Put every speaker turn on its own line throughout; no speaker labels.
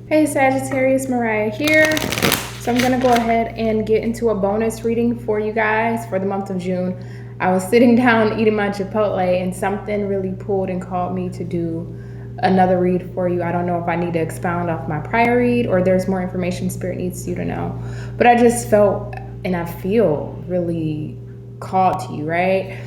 Hey Sagittarius, Mariah here. So I'm gonna go ahead and get into a bonus reading for you guys for the month of June. I was sitting down eating my Chipotle and something really pulled and called me to do another read for you. I don't know if I need to expound off my prior read or there's more information Spirit needs you to know. But I just felt and I feel really called to you, right?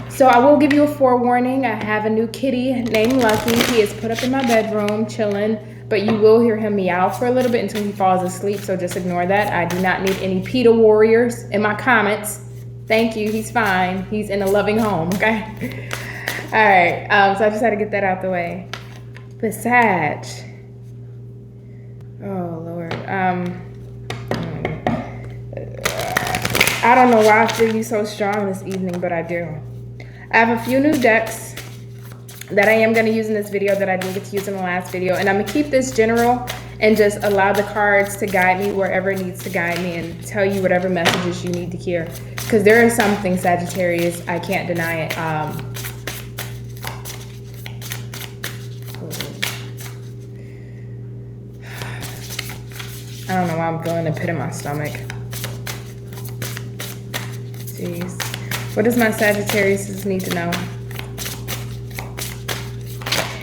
So I will give you a forewarning. I have a new kitty named Lucky. He is put up in my bedroom chilling, but you will hear him meow for a little bit until he falls asleep, so just ignore that. I do not need any PETA warriors in my comments. Thank you, he's fine. He's in a loving home, okay? All right, so I just had to get that out the way. But Sag, oh Lord, I don't know why I feel you so strong this evening, but I do. I have a few new decks that I am going to use in this video that I didn't get to use in the last video. And I'm going to keep this general and just allow the cards to guide me wherever it needs to guide me and tell you whatever messages you need to hear. Because there is something, Sagittarius, I can't deny it. I don't know why I'm feeling a pit in my stomach. Jeez. What does my Sagittarius need to know?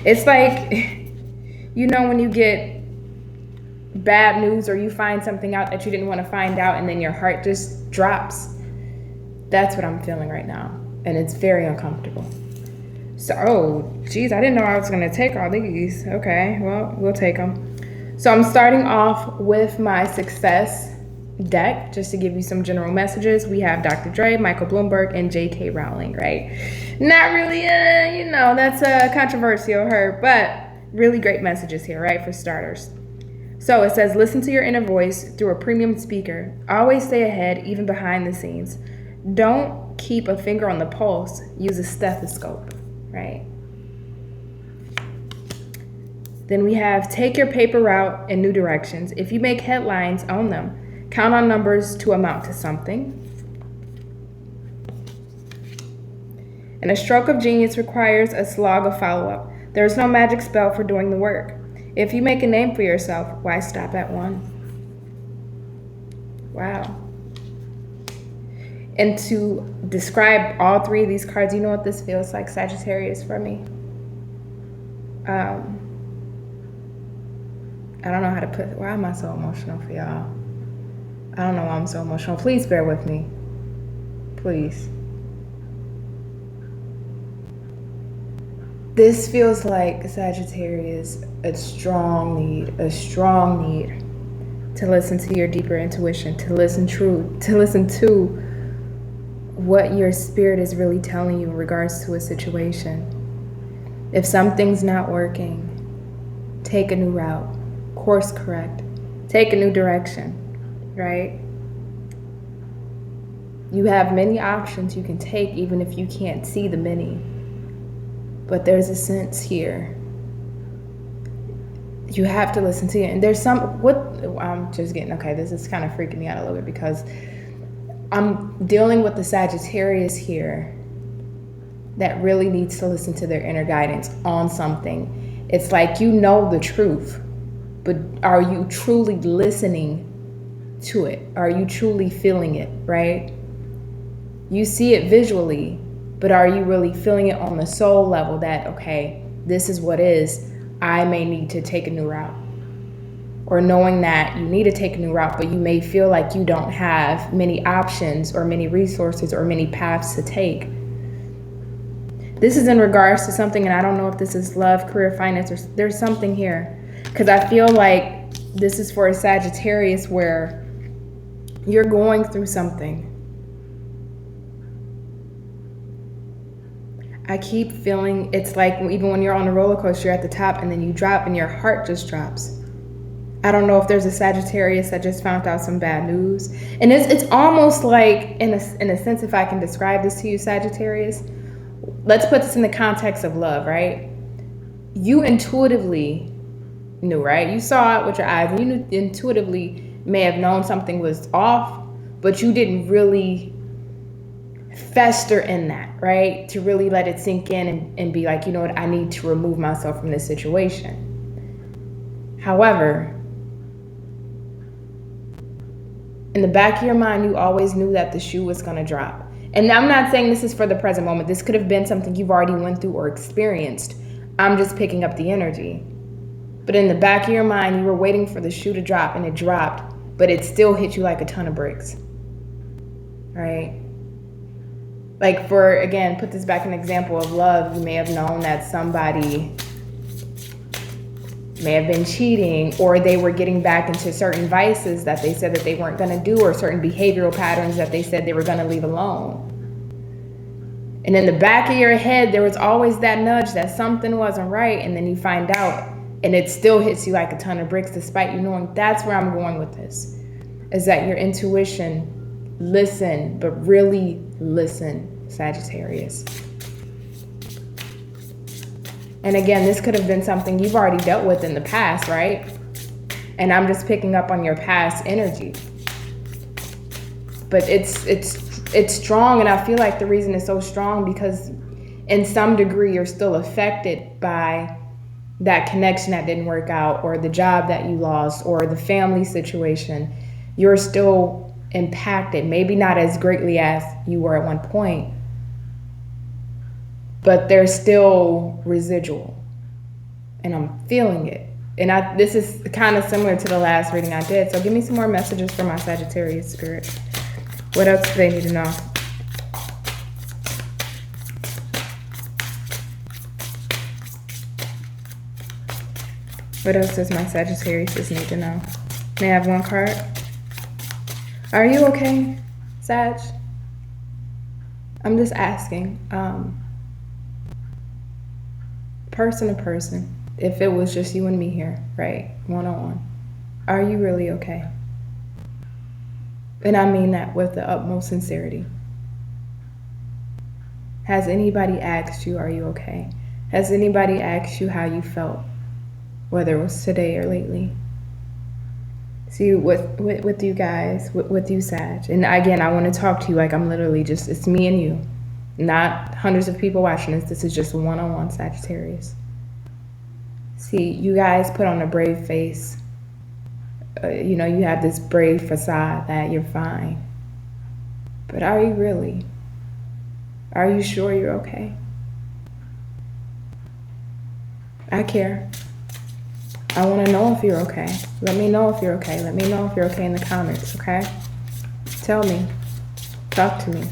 It's like, you know, when you get bad news or you find something out that you didn't want to find out and then your heart just drops. That's what I'm feeling right now. And it's very uncomfortable. So, oh, geez, I didn't know I was going to take all these. Okay, well, we'll take them. So I'm starting off with my success deck, just to give you some general messages. We have Dr. Dre, Michael Bloomberg, and J.K. Rowling, right? Not really, you know, that's controversial, but really great messages here, right, for starters. So it says, listen to your inner voice through a premium speaker. Always stay ahead, even behind the scenes. Don't keep a finger on the pulse. Use a stethoscope, right? Then we have take your paper route in new directions. If you make headlines, own them. Count on numbers to amount to something. And a stroke of genius requires a slog of follow-up. There's no magic spell for doing the work. If you make a name for yourself, why stop at one? Wow. And to describe all three of these cards, you know what this feels like, Sagittarius, for me? I don't know how to put, why am I so emotional for y'all? I don't know why I'm so emotional. Please bear with me. Please. This feels like, Sagittarius, a strong need to listen to your deeper intuition, to listen to what your spirit is really telling you in regards to a situation. If something's not working, take a new route, course correct, take a new direction. Right? You have many options you can take even if you can't see the many. But there's a sense here. You have to listen to it. And there's I'm just getting, okay, this is kind of freaking me out a little bit because I'm dealing with the Sagittarius here that really needs to listen to their inner guidance on something. It's like you know the truth, but are you truly listening to it? Are you truly feeling it, right? You see it visually, but are you really feeling it on the soul level that, okay, this is what is, I may need to take a new route. Or knowing that you need to take a new route, but you may feel like you don't have many options or many resources or many paths to take. This is in regards to something, and I don't know if this is love, career, finance, or there's something here. Because I feel like this is for a Sagittarius where you're going through something. I keep feeling it's like even when you're on a roller coaster, you're at the top and then you drop and your heart just drops. I don't know if there's a Sagittarius that just found out some bad news. And it's almost like, in a sense, if I can describe this to you, Sagittarius, let's put this in the context of love, right? You intuitively knew, right? You saw it with your eyes and you intuitively may have known something was off, but you didn't really fester in that, right? To really let it sink in and be like, you know what, I need to remove myself from this situation. However, In the back of your mind, you always knew that the shoe was going to drop. And I'm not saying this is for the present moment. This could have been something you've already went through or experienced. I'm just picking up the energy. But in the back of your mind, you were waiting for the shoe to drop, and it dropped, but it still hit you like a ton of bricks. Right? Like, for, again, put this back in an example of love. You may have known that somebody may have been cheating, or they were getting back into certain vices that they said that they weren't going to do, or certain behavioral patterns that they said they were going to leave alone. And in the back of your head, there was always that nudge that something wasn't right, and then you find out, and it still hits you like a ton of bricks, despite you knowing. That's where I'm going with this, is that your intuition, listen, but really listen, Sagittarius. And again, this could have been something you've already dealt with in the past, right? And I'm just picking up on your past energy. But it's strong, and I feel like the reason it's so strong because in some degree you're still affected by that connection that didn't work out, or the job that you lost, or the family situation. You're still impacted, maybe not as greatly as you were at one point, but there's still residual, and I'm feeling it. And this is kind of similar to the last reading I did. So give me some more messages for my Sagittarius spirit. What else do they need to know? What else does my Sagittarius need to know? May I have one card? Are you okay, Sag? I'm just asking. Person to person, if it was just you and me here, right, one-on-one, are you really okay? And I mean that with the utmost sincerity. Has anybody asked you, are you okay? Has anybody asked you how you felt, whether it was today or lately? See, with you guys, with you, Sag, and again, I want to talk to you like I'm literally just, it's me and you. Not hundreds of people watching this. This is just one-on-one, Sagittarius. See, you guys put on a brave face. You have this brave facade that you're fine. But are you really? Are you sure you're okay? I care. I want to know if you're okay. Let me know if you're okay. Let me know if you're okay in the comments, okay? Tell me. Talk to me.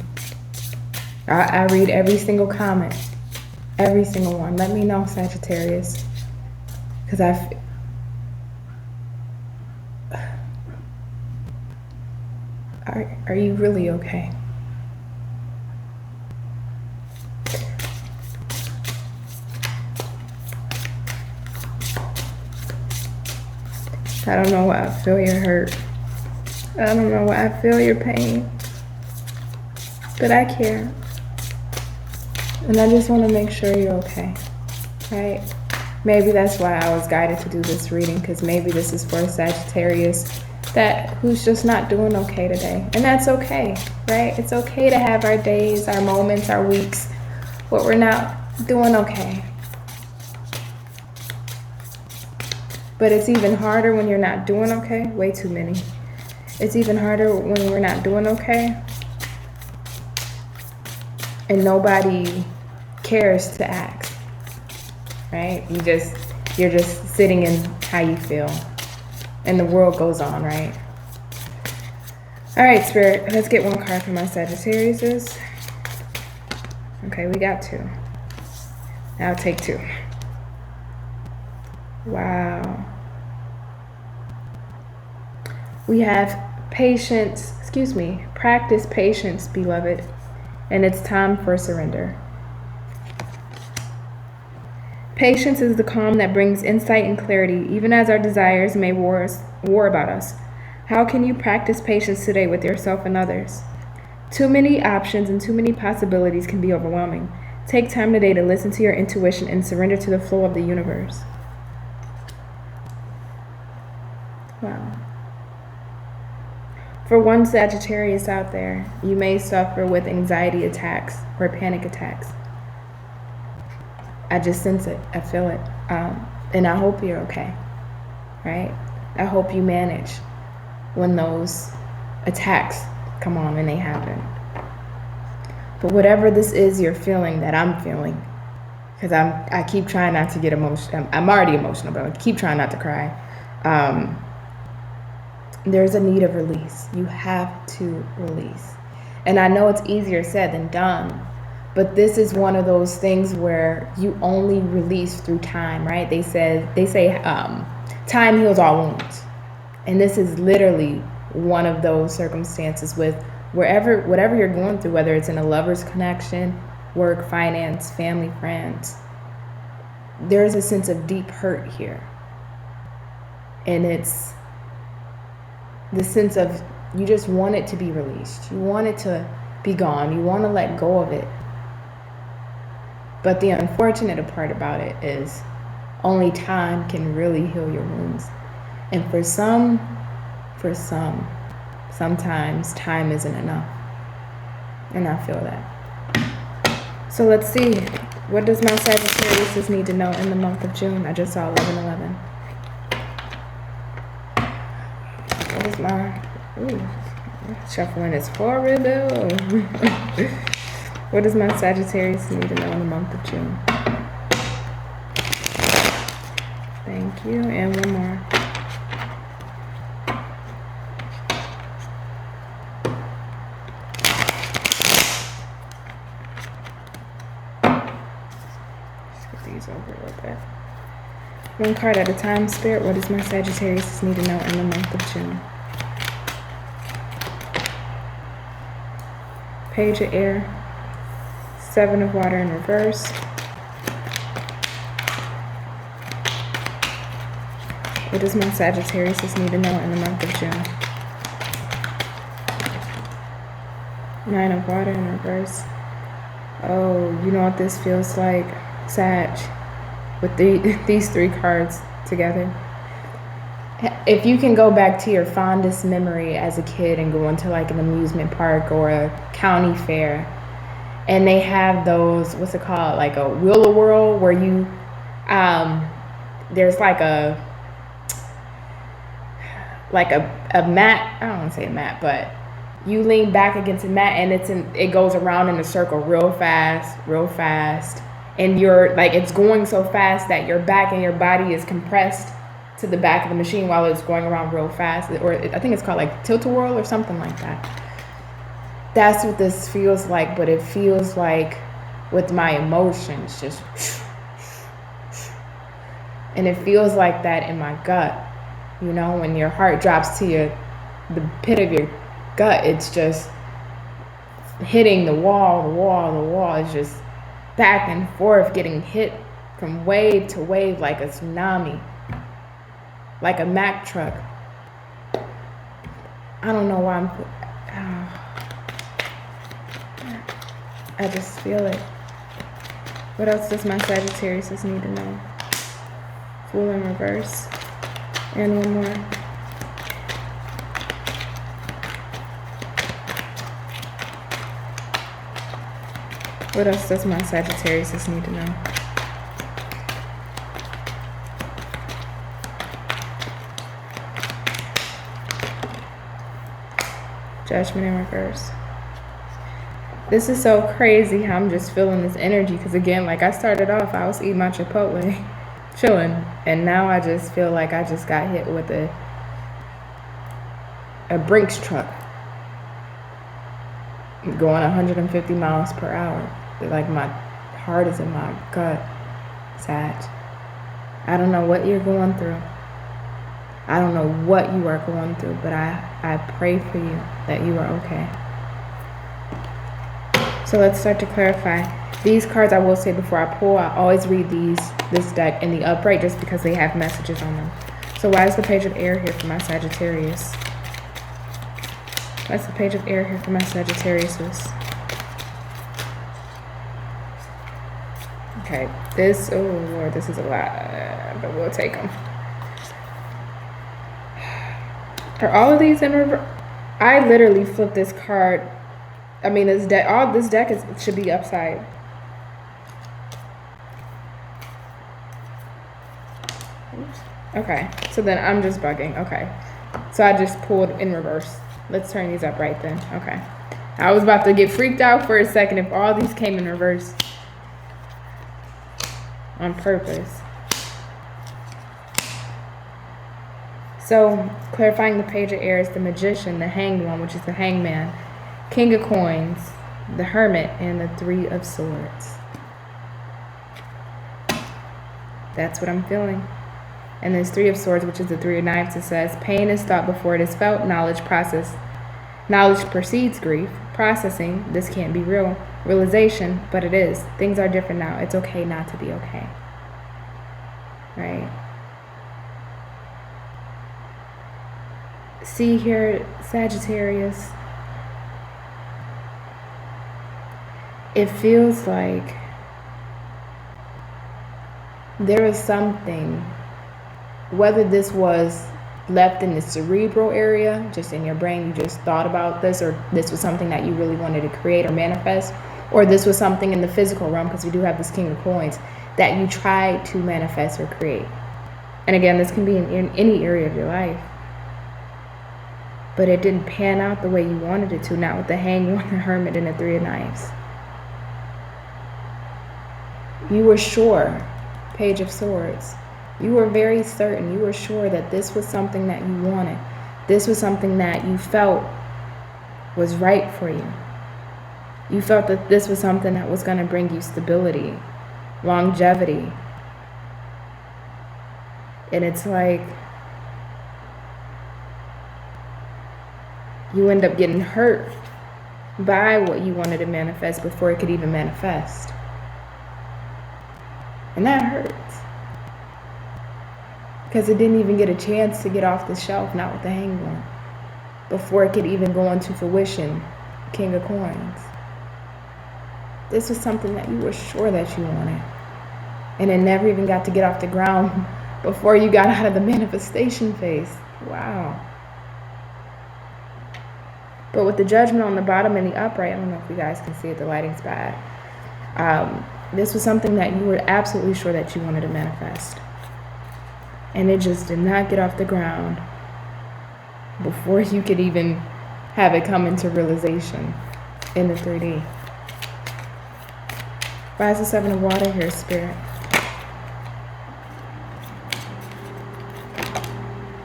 I read every single comment, every single one. Let me know, Sagittarius, because are you really okay? I don't know why I feel your hurt. I don't know why I feel your pain, but I care. And I just want to make sure you're okay, right? Maybe that's why I was guided to do this reading, because maybe this is for a Sagittarius who's just not doing okay today. And that's okay, right? It's okay to have our days, our moments, our weeks, but we're not doing okay. But it's even harder when you're not doing okay. Way too many. It's even harder when we're not doing okay and nobody cares to ask, right? You're just sitting in how you feel, and the world goes on, right? All right, Spirit, let's get one card for my Sagittariuses. Okay, we got two. Now take two. Wow. We have practice patience, beloved. And it's time for surrender. Patience is the calm that brings insight and clarity, even as our desires may war about us. How can you practice patience today with yourself and others? Too many options and too many possibilities can be overwhelming. Take time today to listen to your intuition and surrender to the flow of the universe. Wow. For one Sagittarius out there, you may suffer with anxiety attacks or panic attacks. I just sense it. I feel it. And I hope you're okay, right? I hope you manage when those attacks come on and they happen. But whatever this is you're feeling that I'm feeling, because I keep trying not to get emotional. I'm already emotional, but I keep trying not to cry. There's a need of release. You have to release. And I know it's easier said than done, but this is one of those things where you only release through time, right? They say time heals all wounds. And this is literally one of those circumstances with whatever you're going through, whether it's in a lover's connection, work, finance, family, friends. There's a sense of deep hurt here. And it's the sense of you just want it to be released. You want it to be gone. You want to let go of it. But the unfortunate part about it is only time can really heal your wounds. And for some, sometimes time isn't enough. And I feel that. So let's see. What does my Sagittarius need to know in the month of June? I just saw 11/11. What is my... Ooh, shuffling is horrible. What does my Sagittarius need to know in the month of June? Thank you. And one more. Let's get these over a little bit. One card at a time, Spirit. What does my Sagittarius need to know in the month of June? Page of Air, 7 of Water in reverse. What does my Sagittarius need to know in the month of June? 9 of Water in reverse. Oh, you know what this feels like, Sag, with these 3 cards together. If you can go back to your fondest memory as a kid and go into like an amusement park or a county fair, and they have those, what's it called, like a Will-O-Whirl, where you there's like a mat. I don't want to say a mat, but you lean back against a mat and it goes around in a circle real fast, and you're like, it's going so fast that your back and your body is compressed to the back of the machine while it's going around real fast. Or I think it's called like tilt-a-whirl or something like that. That's what this feels like, but it feels like with my emotions, just, and it feels like that in my gut. You know, when your heart drops to the pit of your gut, it's just hitting the wall. It's just back and forth, getting hit from wave to wave like a tsunami, like a Mack truck. I don't know why I just feel it. What else does my Sagittarius need to know? Fool in reverse. And one more. What else does my Sagittarius need to know? Judgment in reverse. This is so crazy how I'm just feeling this energy, because again, like I started off, I was eating my Chipotle, chilling, and now I just feel like I just got hit with a Brinks truck going 150 miles per hour. Like my heart is in my gut, Sag. I don't know what you're going through. I don't know what you are going through, but I pray for you that you are okay. So let's start to clarify. These cards, I will say before I pull, I always read this deck in the upright just because they have messages on them. So why is the Page of Air here for my Sagittarius? Why's the Page of Air here for my Sagittarius? Okay, oh Lord, this is a lot, but we'll take them. Are all of these in reverse? I literally flipped this card. I mean, this deck should be upside. Oops. Okay, so then I'm just bugging. Okay, so I just pulled in reverse. Let's turn these up right then. Okay. I was about to get freaked out for a second if all these came in reverse on purpose. So, clarifying the page of air is the Magician, the Hanged One, which is the Hangman, King of Coins, the Hermit, and the Three of Swords. That's what I'm feeling. And there's Three of Swords, which is the Three of Knives. It says, pain is thought before it is felt. Knowledge precedes grief. Processing, this can't be real. Realization, but it is. Things are different now. It's okay not to be okay. Right? See here, Sagittarius. It feels like there is something, whether this was left in the cerebral area, just in your brain, you just thought about this, or this was something that you really wanted to create or manifest, or this was something in the physical realm, because we do have this King of Coins, that you tried to manifest or create. And again, this can be in any area of your life. But it didn't pan out the way you wanted it to, not with the Hanged One, the Hermit, and the Three of Knives. You were sure, Page of Swords. You were very certain. You were sure that this was something that you wanted. This was something that you felt was right for you. You felt that this was something that was going to bring you stability, longevity. And it's like you end up getting hurt by what you wanted to manifest before it could even manifest. And that hurts. Because it didn't even get a chance to get off the shelf, not with the Hanged One, before it could even go into fruition, King of Coins. This was something that you were sure that you wanted. And it never even got to get off the ground before you got out of the manifestation phase. Wow. But with the Judgment on the bottom and the upright, I don't know if you guys can see it, the lighting's bad. This was something that you were absolutely sure that you wanted to manifest. And it just did not get off the ground before you could even have it come into realization in the 3D. Why is the Seven of Water here, Spirit?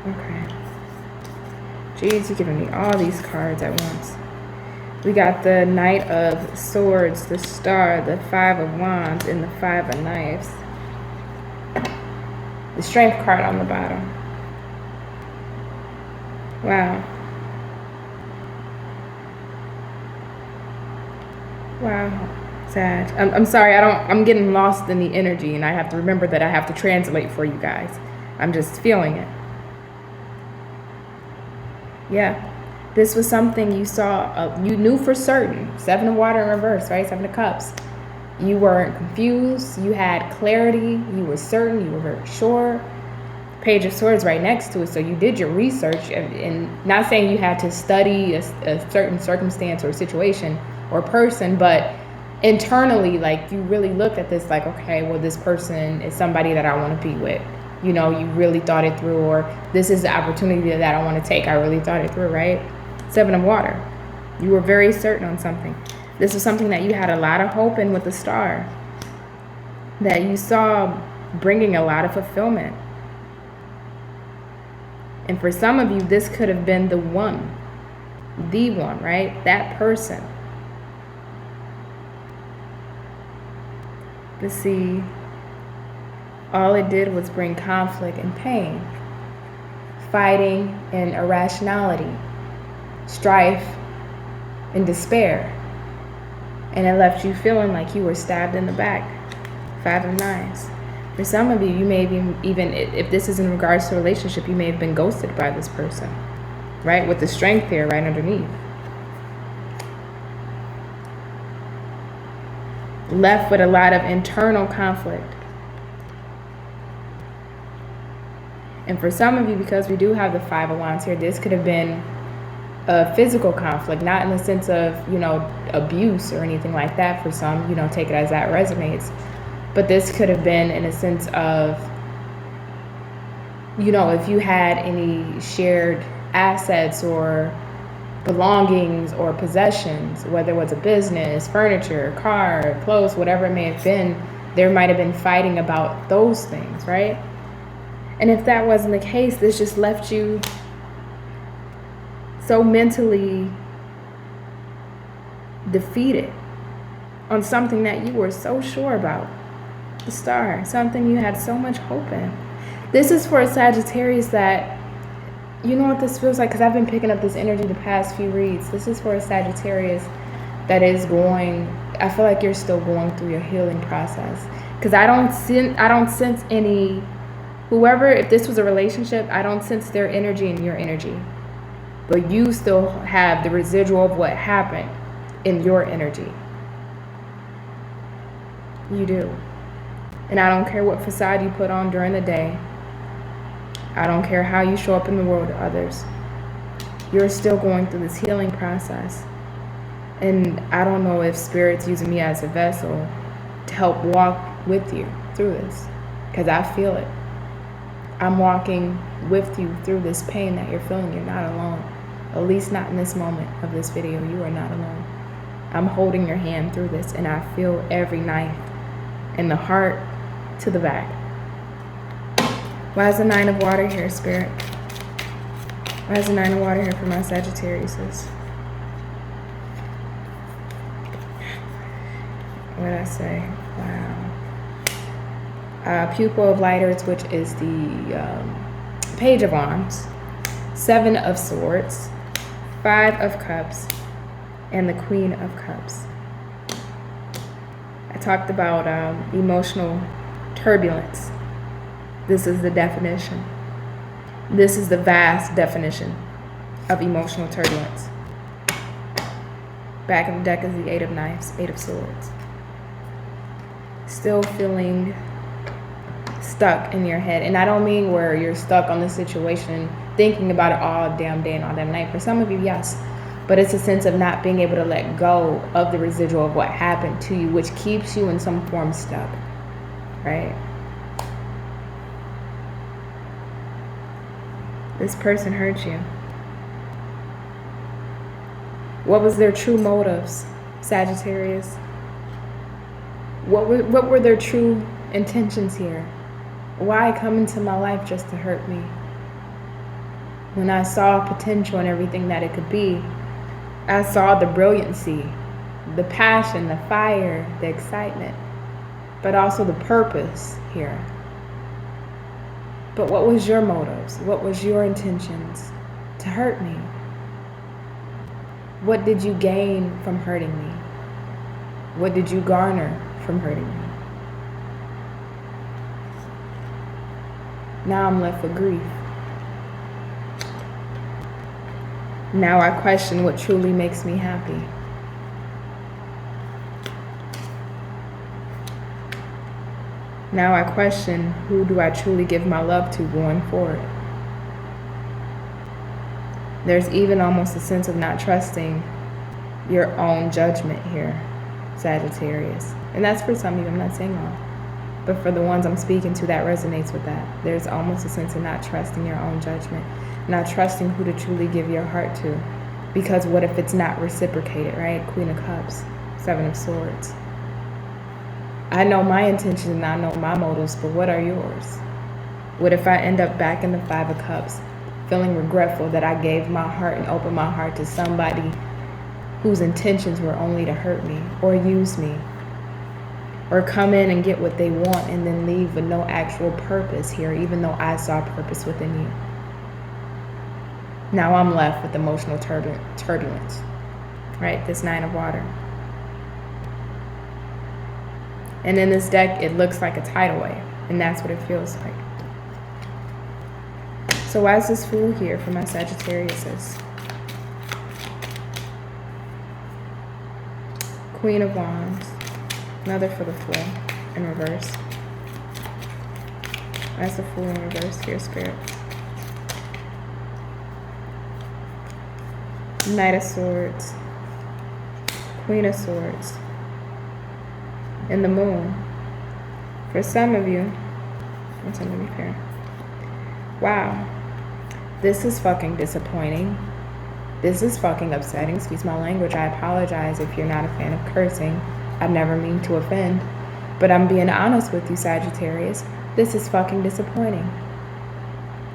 Okay. Jeez, you're giving me all these cards at once. We got the Knight of Swords, the Star, the Five of Wands, and the Five of Knives. The Strength card on the bottom. Wow. Wow. Sad. I'm sorry, I'm getting lost in the energy, and I have to remember that I have to translate for you guys. I'm just feeling it. Yeah. This was something you saw, you knew for certain. Seven of Water in reverse, right? Seven of Cups. You weren't confused. You had clarity. You were certain. You were very sure. Page of Swords right next to it. So you did your research, and not saying you had to study a certain circumstance or situation or person, but internally, like, you really looked at this like, okay, well, this person is somebody that I want to be with. You know, you really thought it through, or this is the opportunity that I want to take. I really thought it through, right? Seven of Water. You were very certain on something. This was something that you had a lot of hope in with the Star, that you saw bringing a lot of fulfillment. And for some of you, this could have been the one, right? That person. But see, all it did was bring conflict and pain, fighting and irrationality, strife and despair. And it left you feeling like you were stabbed in the back. Five of Knives. For some of you, you may even, if this is in regards to a relationship, you may have been ghosted by this person, right? With the Strength here right underneath. Left with a lot of internal conflict. And for some of you, because we do have the Five of Wands here, this could have been a physical conflict, not in the sense of, you know, abuse or anything like that. For some, you know, take it as that resonates. But this could have been in a sense of, you know, if you had any shared assets or belongings or possessions, whether it was a business, furniture, car, clothes, whatever it may have been. There might have been fighting about those things, right? And if that wasn't the case, this just left you so mentally defeated on something that you were so sure about. The star, something you had so much hope in. This is for a Sagittarius that, you know what this feels like, because I've been picking up this energy the past few reads. This is for a Sagittarius that is going, I feel like you're still going through your healing process. Because I don't sense any, whoever, if this was a relationship, I don't sense their energy and your energy. But you still have the residual of what happened in your energy. You do. And I don't care what facade you put on during the day. I don't care how you show up in the world to others. You're still going through this healing process. And I don't know if Spirit's using me as a vessel to help walk with you through this, because I feel it. I'm walking with you through this pain that you're feeling. You're not alone. At least not in this moment of this video. You are not alone. I'm holding your hand through this, and I feel every knife in the heart to the back. Why is the 9 of water here, Spirit? Why is the 9 of water here for my Sagittariuses? What did I say? Wow. Pupil of Lighters, which is the Page of Wands, 7 of Swords, 5 of Cups, and the Queen of Cups. I talked about emotional turbulence. This is the definition. This is the vast definition of emotional turbulence. Back of the deck is the 8 of Knives, 8 of Swords. Still feeling stuck in your head. And I don't mean where you're stuck on the situation, thinking about it all damn day and all damn night. For some of you, yes. But it's a sense of not being able to let go of the residual of what happened to you, which keeps you in some form stuck, right? This person hurt you. What was their true motives, Sagittarius? What were their true intentions here? Why come into my life just to hurt me? When I saw potential in everything that it could be, I saw the brilliancy, the passion, the fire, the excitement, but also the purpose here. But what was your motives? What was your intentions? To hurt me. What did you gain from hurting me? What did you garner from hurting me? Now I'm left with grief. Now I question what truly makes me happy. Now I question, who do I truly give my love to going forward? There's even almost a sense of not trusting your own judgment here, Sagittarius. And that's for some of you, I'm not saying all. But for the ones I'm speaking to, that resonates with that. There's almost a sense of not trusting your own judgment, not trusting who to truly give your heart to. Because what if it's not reciprocated, right? Queen of Cups, 7 of Swords. I know my intentions and I know my motives, but what are yours? What if I end up back in the 5 of Cups, feeling regretful that I gave my heart and opened my heart to somebody whose intentions were only to hurt me or use me, or come in and get what they want and then leave with no actual purpose here, even though I saw purpose within you. Now I'm left with emotional turbulence, right? This 9 of water. And in this deck, it looks like a tidal wave, and that's what it feels like. So why is this Fool here for my Sagittariuses? Queen of Wands. Another for the Fool in reverse. Why is the Fool in reverse here, Spirit? Knight of Swords. Queen of Swords. And the Moon. For some of you, let's let me be fair. Wow, this is fucking disappointing. This is fucking upsetting. Excuse my language. I apologize if you're not a fan of cursing. I never mean to offend. But I'm being honest with you, Sagittarius. This is fucking disappointing.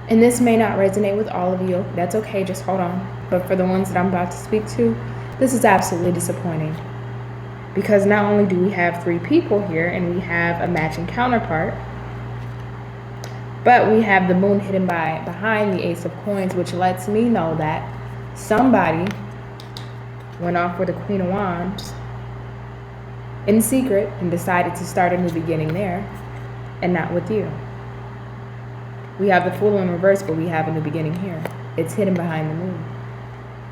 And this may not resonate with all of you. That's okay. Just hold on. But for the ones that I'm about to speak to, this is absolutely disappointing. Because not only do we have 3 people here and we have a matching counterpart, but we have the moon hidden behind the Ace of Coins, which lets me know that somebody went off with the Queen of Wands in secret and decided to start a new beginning there and not with you. We have the Fool in reverse, but we have a new beginning here. It's hidden behind the moon.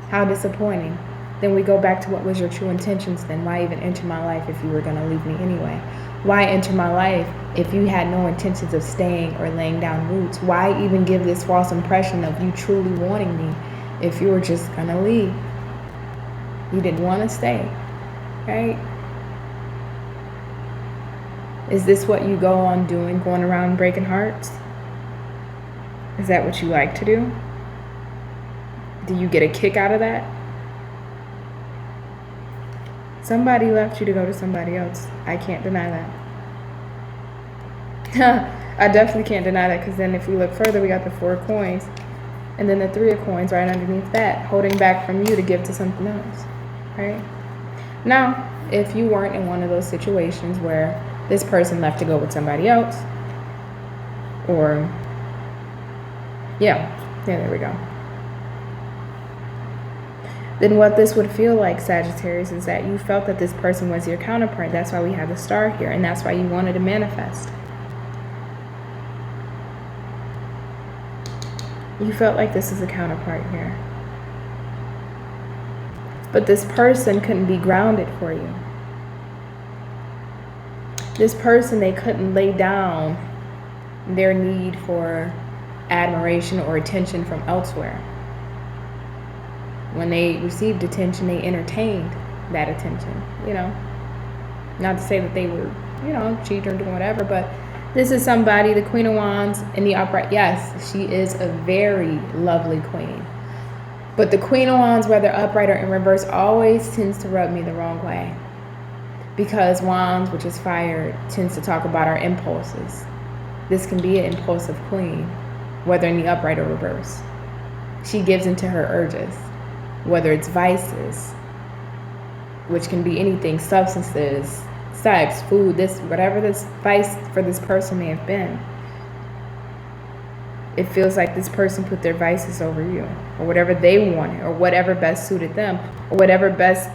How disappointing. Then we go back to what was your true intentions then. Why even enter my life if you were going to leave me anyway? Why enter my life if you had no intentions of staying or laying down roots? Why even give this false impression of you truly wanting me if you were just going to leave? You didn't want to stay, right? Is this what you go on doing, going around breaking hearts? Is that what you like to do? Do you get a kick out of that? Somebody left you to go to somebody else. I can't deny that. I definitely can't deny that, because then if we look further, we got the 4 of coins and then the 3 of coins right underneath that, holding back from you to give to something else, right? Now, if you weren't in one of those situations where this person left to go with somebody else, or yeah, there we go. Then what this would feel like, Sagittarius, is that you felt that this person was your counterpart. That's why we have the star here, and that's why you wanted to manifest. You felt like this is a counterpart here. But this person couldn't be grounded for you. This person, they couldn't lay down their need for admiration or attention from elsewhere. When they received attention, they entertained that attention, you know. Not to say that they were, you know, cheating or doing whatever, but this is somebody, the Queen of Wands in the upright. Yes, she is a very lovely queen. But the Queen of Wands, whether upright or in reverse, always tends to rub me the wrong way. Because Wands, which is fire, tends to talk about our impulses. This can be an impulsive queen, whether in the upright or reverse. She gives into her urges, whether it's vices, which can be anything, substances, sex, food, this, whatever this vice for this person may have been. It feels like this person put their vices over you, or whatever they wanted, or whatever best suited them, or whatever best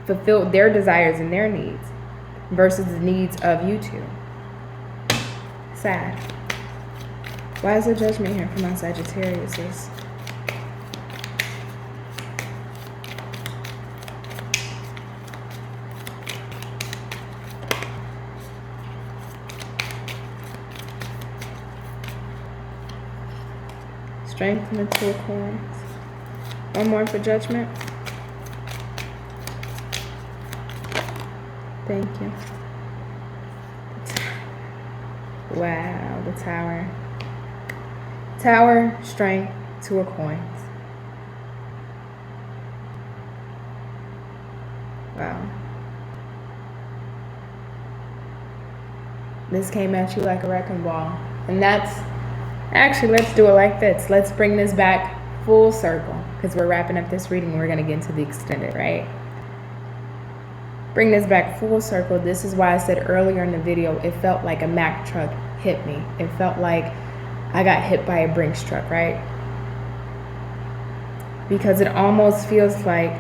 fulfilled their desires and their needs versus the needs of you two. Sad. Why is there judgment here for my Sagittariuses? Strength and the 2 of coins. One more for judgment. Thank you. Wow, the Tower. Tower, strength, 2 of coins. Wow. This came at you like a wrecking ball. And that's, actually, let's do it like this. Let's bring this back full circle, because we're wrapping up this reading and we're going to get into the extended, right? Bring this back full circle. This is why I said earlier in the video, it felt like a Mack truck hit me. It felt like I got hit by a Brinks truck, right? Because it almost feels like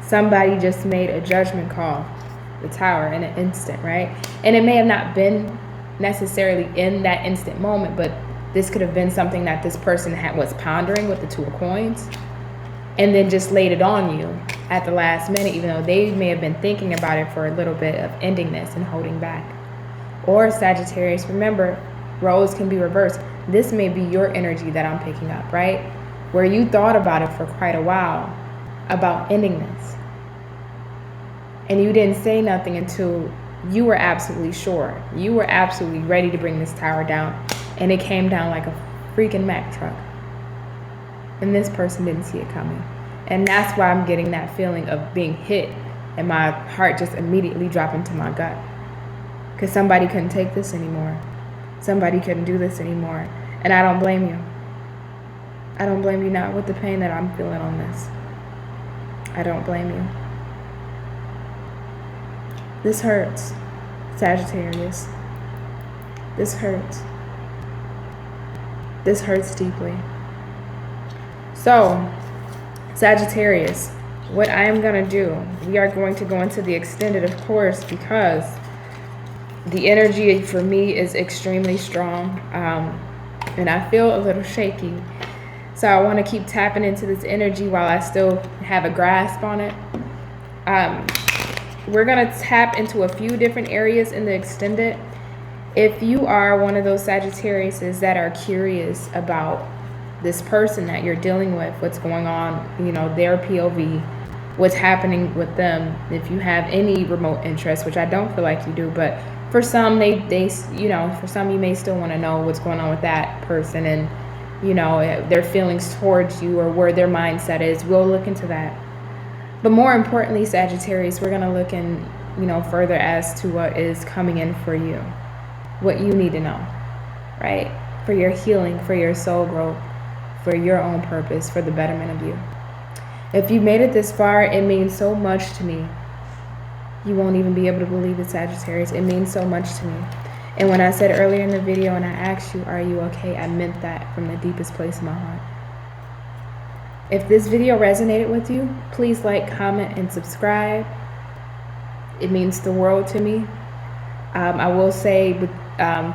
somebody just made a judgment call, the Tower, in an instant, right? And it may have not been necessarily in that instant moment, but this could have been something that this person was pondering with the 2 of coins, and then just laid it on you at the last minute, even though they may have been thinking about it for a little bit of ending this and holding back. Or Sagittarius, remember, roles can be reversed. This may be your energy that I'm picking up, right? Where you thought about it for quite a while, about ending this. And you didn't say nothing until you were absolutely sure. You were absolutely ready to bring this Tower down. And it came down like a freaking Mack truck. And this person didn't see it coming. And that's why I'm getting that feeling of being hit and my heart just immediately dropping to my gut. Because somebody couldn't take this anymore. Somebody couldn't do this anymore. And I don't blame you. I don't blame you, not with the pain that I'm feeling on this. I don't blame you. This hurts, Sagittarius. This hurts. This hurts deeply. So, Sagittarius, what I am going to do, we are going to go into the extended, of course, because the energy for me is extremely strong, and I feel a little shaky. So I want to keep tapping into this energy while I still have a grasp on it. We're going to tap into a few different areas in the extended. If you are one of those Sagittariuses that are curious about this person that you're dealing with, what's going on, you know, their POV, what's happening with them, if you have any remote interest, which I don't feel like you do, but for some, they you know, for some you may still want to know what's going on with that person and, you know, their feelings towards you or where their mindset is. We'll look into that. But more importantly, Sagittarius, we're going to look in, you know, further as to what is coming in for you, what you need to know, right? For your healing, for your soul growth, for your own purpose, for the betterment of you. If you made it this far, it means so much to me. You won't even be able to believe it, Sagittarius. It means so much to me. And when I said earlier in the video and I asked you, are you okay? I meant that from the deepest place of my heart. If this video resonated with you, please like, comment, and subscribe. It means the world to me. I will say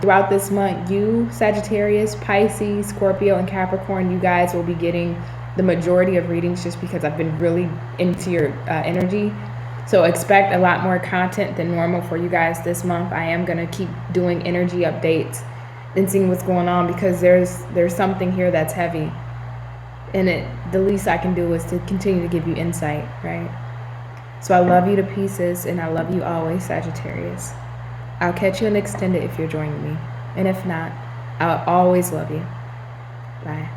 throughout this month, you, Sagittarius, Pisces, Scorpio, and Capricorn, you guys will be getting the majority of readings just because I've been really into your energy. So expect a lot more content than normal for you guys this month. I am going to keep doing energy updates and seeing what's going on because there's something here that's heavy. And the least I can do is to continue to give you insight, right? So I love you to pieces, and I love you always, Sagittarius. I'll catch you in the extended if you're joining me. And if not, I'll always love you. Bye.